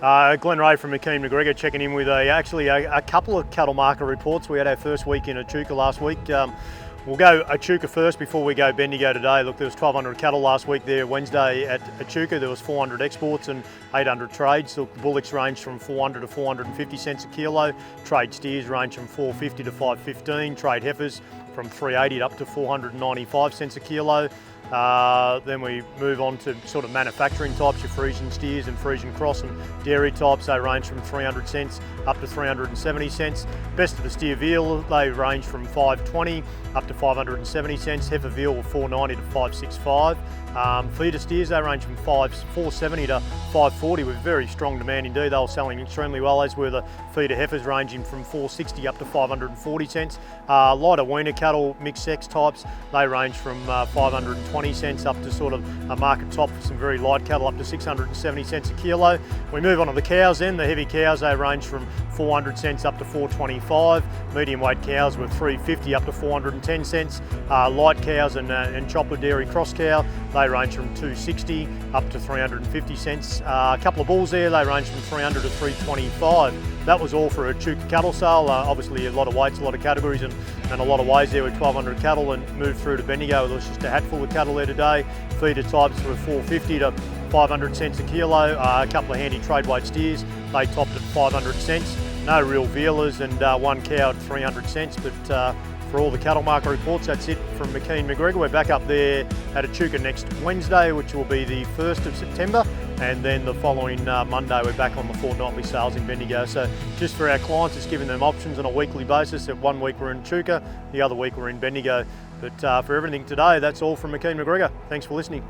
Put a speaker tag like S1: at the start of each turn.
S1: Glenn Ray from McKean McGregor checking in with a couple of cattle market reports. We had our first week in Echuca last week. We'll go Echuca first before we go Bendigo today. Look, there was 1,200 cattle last week there Wednesday at Echuca. There was 400 exports and 800 trades. Look, the bullocks ranged from 400 to 450 cents a kilo. Trade steers range from 450 to 515. Trade heifers from 380 up to 495 cents a kilo. Then we move on to sort of manufacturing types, your Friesian steers and Friesian cross and dairy types. They range from 300 cents up to 370 cents. Best of the steer veal, they range from 520 up to 570 cents. Heifer veal 490 to 565. Feeder steers, they range from 470 to 540 with very strong demand indeed. They were selling extremely well, as were the feeder heifers ranging from 460 up to 540 cents. Lighter weaner cattle, mixed sex types, they range from 520 cents up to sort of a market top for some very light cattle up to 670 cents a kilo. We move on to the cows then. The heavy cows, they range from 400 cents up to 425. Medium weight cows were 350 up to 410 cents. Light cows and chopper dairy cross cow, they range from 260 up to 350 cents. A couple of bulls there, they range from 300 to 325. That was all for a Echuca cattle sale. Obviously a lot of weights, a lot of categories and a lot of weighs there with 1,200 cattle, and moved through to Bendigo. There was just a hatful of cattle there today. Feeder types were 450 to 500 cents a kilo. A couple of handy trade weight steers, they topped at 500 cents. No real vealers and one cow at 300 cents, but for all the cattle market reports, that's it from McKean McGregor. We're back up there at Echuca next Wednesday, which will be the 1st of September, and then the following Monday we're back on the fortnightly sales in Bendigo. So just for our clients, it's giving them options on a weekly basis. That 1 week we're in Echuca, the other week we're in Bendigo. But for everything today, that's all from McKean McGregor. Thanks for listening.